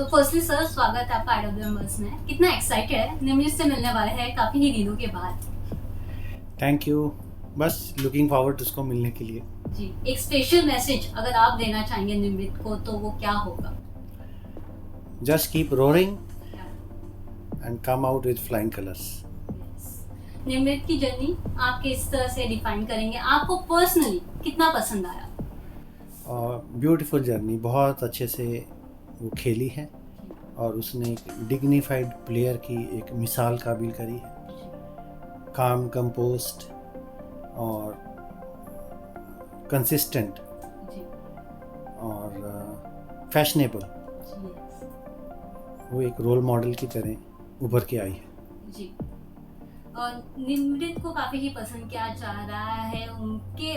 तो firstly sir स्वागत है आपका आईडब्ल्यूएम बस में। कितना एक्साइटेड है, निम्न से मिलने वाले हैं काफ़ी ही दिनों के बाद। Thank you. बस लुकिंग फॉरवर्ड उसको मिलने के लिए। जी, एक स्पेशल मैसेज अगर आप देना चाहेंगे निम्रित को तो वो क्या होगा? Just keep roaring and come out with flying colours. Nimrit की जर्नी आप किस तरह से डिफाइन करेंगे? आपको पर्सनली कितना पसंद आया? ब्यूटीफुल जर्नी, बहुत अच्छे से वो खेली है और उसने एक डिग्निफाइड प्लेयर की एक मिसाल काबिल करी है। काम, कंपोस्ट और कंसिस्टेंट और फैशनेबल, वो एक रोल मॉडल की तरह उभर के आई है। जी, और निम्रित को काफ़ी ही पसंद किया जा रहा है उनके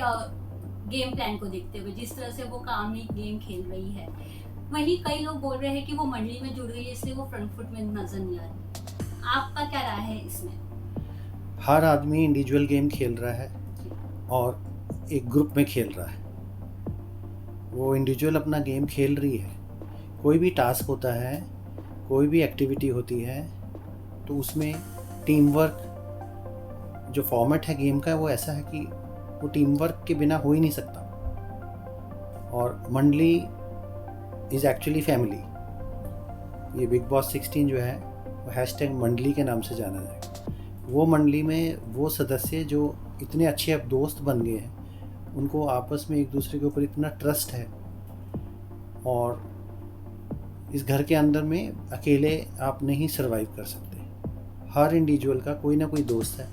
गेम प्लान को देखते हुए, जिस तरह से वो कामली गेम खेल रही है। वहीं कई लोग बोल रहे हैं कि वो मंडली में जुड़ गई है इसलिए वो फ्रंट फुट में नजर नहीं आ रही। आपका क्या राय है इसमें? हर आदमी इंडिविजुअल गेम खेल रहा है और एक ग्रुप में खेल रहा है। वो इंडिविजुअल अपना गेम खेल रही है। कोई भी टास्क होता है, कोई भी एक्टिविटी होती है, तो उसमें टीम वर्क जो फॉर्मेट है गेम का वो ऐसा है कि वो टीम वर्क के बिना हो ही नहीं सकता। और मंडली इज़ एक्चुअली फैमिली। ये बिग बॉस 16 जो है वो हैशटैग मंडली के नाम से जाना जाएगा। वो मंडली में वो सदस्य जो इतने अच्छे अब दोस्त बन गए हैं, उनको आपस में एक दूसरे के ऊपर इतना ट्रस्ट है। और इस घर के अंदर में अकेले आप नहीं सर्वाइव कर सकते। हर इंडिविजुअल का कोई ना कोई दोस्त है।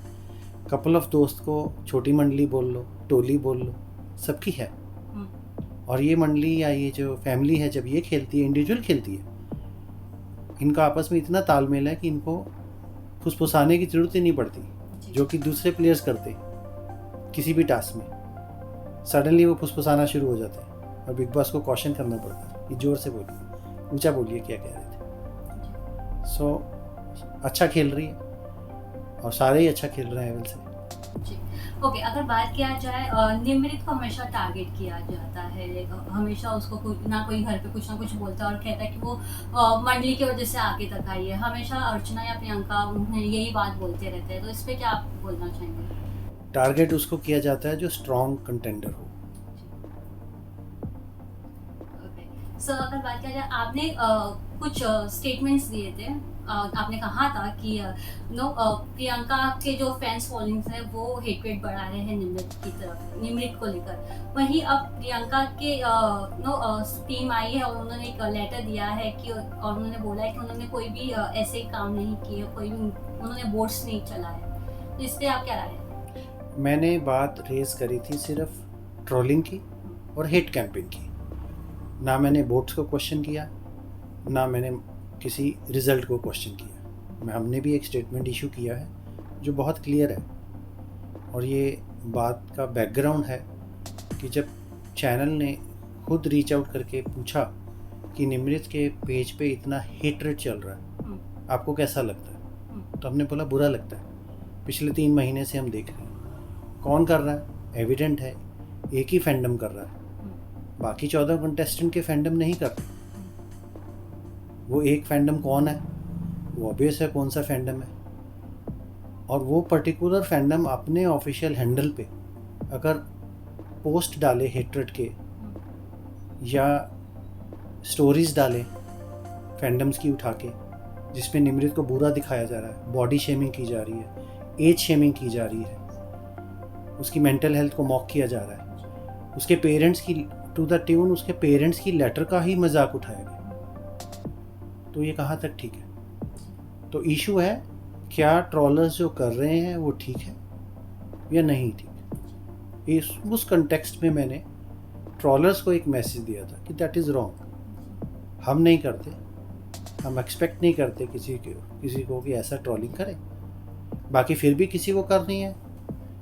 कपल ऑफ दोस्त को छोटी मंडली बोल लो, टोली बोल लो, सबकी है। और ये मंडली या ये जो फैमिली है जब ये खेलती है, इंडिविजुअल खेलती है, इनका आपस में इतना तालमेल है कि इनको फुसफुसाने की ज़रूरत ही नहीं पड़ती, जो कि दूसरे प्लेयर्स करते किसी भी टास्क में। सडनली वो फुसफुसाना शुरू हो जाते हैं और बिग बॉस को क्वेश्चन करना पड़ता है कि ज़ोर से बोलिए, ऊंचा बोलिए, क्या कह रहे थे। सो अच्छा खेल रही है और सारे ही अच्छा खेल रहे हैं वैसे। ओके, अगर बात किया जाए, निम्रित को हमेशा टारगेट किया जाता है। हमेशा उसको कोई ना कोई घर पे कुछ ना कुछ बोलता है और कहता है कि वो मंडली की वजह से आगे तक आई है। हमेशा अर्चना या प्रियंका उन्हें यही बात बोलते रहते हैं, तो इस पर क्या आप बोलना चाहेंगे? टारगेट उसको किया जाता है जो स्ट्रॉन्ग कंटेंडर हो। सर, अगर बात किया जाए, आपने कुछ स्टेटमेंट्स दिए थे। आपने कहा था कि प्रियंका के जो फैंस फॉलोइंग्स हैं वो हेटरेट बढ़ा रहे हैं निम्रित की तरफ, निम्रित को लेकर। वहीं अब प्रियंका के टीम आई है और उन्होंने एक लेटर दिया है कि, और उन्होंने बोला है कि उन्होंने कोई भी ऐसे काम नहीं किए, कोई भी उन्होंने वोट्स नहीं चलाए। तो इस पर आप क्या राय है? मैंने बात रेज करी थी सिर्फ ट्रोलिंग की और हेट कैंपेन की। ना मैंने वोट्स को क्वेश्चन किया, ना मैंने किसी रिज़ल्ट को क्वेश्चन किया। हमने भी एक स्टेटमेंट इशू किया है जो बहुत क्लियर है। और ये बात का बैकग्राउंड है कि जब चैनल ने खुद रीच आउट करके पूछा कि निम्रित के पेज पे इतना हेटरेट चल रहा है, आपको कैसा लगता है, तो हमने बोला बुरा लगता है। पिछले 3 महीने से हम देख रहे हैं कौन कर रहा है, एविडेंट है, एक ही फैंडम कर रहा है। बाकी 14 कंटेस्टेंट के फैंडम नहीं करते। वो एक फैंडम कौन है, वो ऑब्वियस है कौन सा फैंडम है। और वो पर्टिकुलर फैंडम अपने ऑफिशियल हैंडल पे अगर पोस्ट डाले हेट्रेट के या स्टोरीज डाले फैंडम्स की उठा के, जिसमें निम्रित को बुरा दिखाया जा रहा है, बॉडी शेमिंग की जा रही है, एज शेमिंग की जा रही है, उसकी मेंटल हेल्थ को मॉक किया जा रहा है, उसके पेरेंट्स की टू द ट्यून उसके पेरेंट्स की लेटर का ही मजाक उठाया गया, तो ये कहाँ तक ठीक है? तो इशू है क्या ट्रोलर्स जो कर रहे हैं वो ठीक है या नहीं ठीक। उस कंटेक्स्ट में मैंने ट्रोलर्स को एक मैसेज दिया था कि दैट इज़ रॉन्ग। हम नहीं करते, हम एक्सपेक्ट नहीं करते किसी को कि ऐसा ट्रोलिंग करे। बाकी फिर भी किसी को करनी है,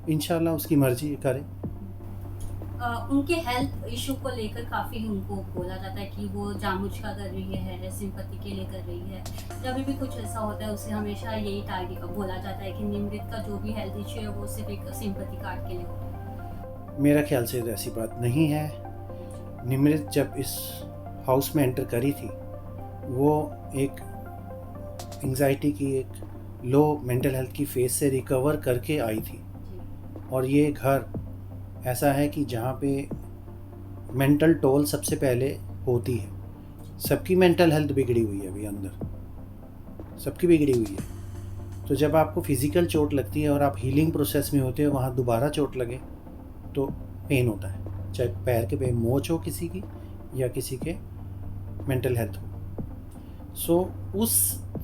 इंशाल्लाह उसकी मर्जी करे। उनके हेल्थ इशू को लेकर काफ़ी उनको बोला जाता है कि वो जानबूझ का कर रही है, सिंपैथी के लिए कर रही है। जब भी कुछ ऐसा होता है उसे हमेशा यही टारगेट बोला जाता है कि निम्रित का जो भी हेल्थ इशू है वो सिर्फ एक सिंपैथी कार्ड के लिए होता है। मेरा ख्याल से तो ऐसी बात नहीं है। निम्रित जब इस हाउस में एंटर करी थी, वो एक एंजाइटी की, एक लो मेंटल हेल्थ की फेज से रिकवर करके आई थी। और ये घर ऐसा है कि जहाँ पे मेंटल टोल सबसे पहले होती है। सबकी मेंटल हेल्थ बिगड़ी हुई है अभी अंदर, सबकी बिगड़ी हुई है। तो जब आपको फिज़िकल चोट लगती है और आप हीलिंग प्रोसेस में होते हो, वहाँ दोबारा चोट लगे तो पेन होता है, चाहे पैर के पे मोच हो किसी की या किसी के मेंटल हेल्थ हो। सो उस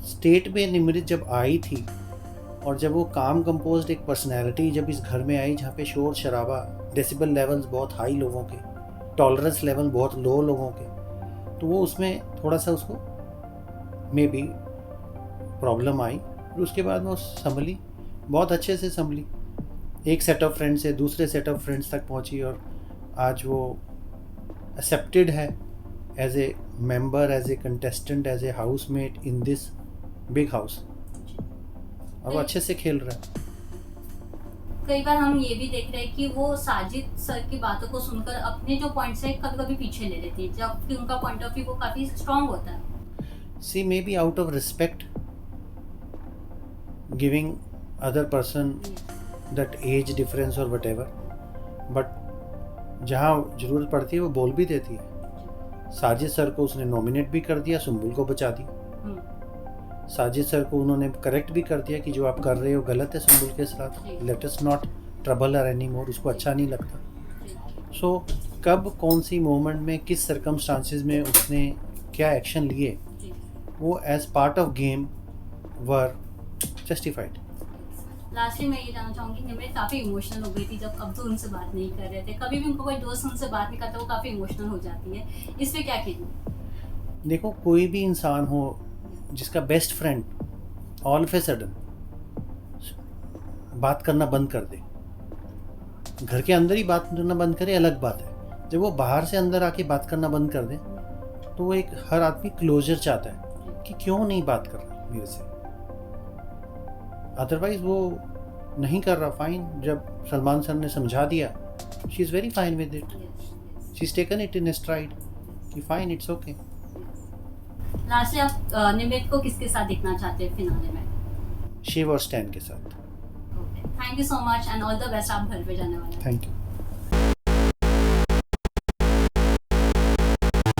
स्टेट में निमृत जब आई थी और जब वो काम कंपोज्ड एक पर्सनैलिटी जब इस घर में आई, जहाँ पे शोर शराबा, डेसिबल लेवल्स बहुत हाई लोगों के, टॉलरेंस लेवल बहुत लो लोगों के, तो वो उसमें थोड़ा सा उसको मे बी प्रॉब्लम आई। और उसके बाद वो संभली, बहुत अच्छे से संभली, एक सेट ऑफ फ्रेंड्स से दूसरे सेट ऑफ फ्रेंड्स तक पहुंची और आज वो एक्सेप्टेड है as a member, as a contestant, as a housemate in this big house. और वो अच्छे से खेल रहा है। कई बार हम ये भी देख रहे हैं कि वो साजिद सर की बातों को सुनकर अपने जो पॉइंट्स है कभी कभी पीछे ले लेती है, जबकि उनका पॉइंट ऑफ व्यू वो काफी स्ट्रांग होता है। See maybe out of respect giving other person that age difference और वट एवर, बट जहाँ ज़रूरत पड़ती है वो बोल भी देती है। साजिद सर को उसने नॉमिनेट भी कर दिया, सुंबुल को बचा दी। साजिद सर को उन्होंने करेक्ट भी कर दिया कि जो आप कर रहे हो गलत है सुंबुल के साथ, let us not trouble her any more, उसको अच्छा नहीं लगता। सो कब कौन सी मोमेंट में किस सर्कमस्टांसिस में उसने क्या एक्शन लिए, वो as part of game were justified. Lastly मैं ये जानना चाहूंगी, निमृत काफी इमोशनल हो गई थी जब अब्दुल उनसे बात नहीं कर रहे थे। कभी भी उनको कोई दोस्त उनसे बात नहीं करता, वो काफी इमोशनल हो जाती है। इस पे क्या कहना? देखो, कोई भी इंसान हो जिसका best friend all of a sudden बात करना बंद कर दे, घर के अंदर ही बात करना बंद करे अलग बात है, जब वो बाहर से अंदर आके बात करना बंद कर दे तो वो एक हर आदमी क्लोजर चाहता है कि क्यों नहीं बात कर रहा मेरे से। अदरवाइज वो नहीं कर रहा, फाइन। जब सलमान सर ने समझा दिया, she is very fine with it, she is taken it in STRIDE कि फाइन, इट्स ओके। लास्टली आप निमृत को किसके साथ देखना चाहते हैं फिनाले में? शिव और स्टैन के साथ। Thank you so much and all the best. आप घर पे जाने वाले हैं। Thank you.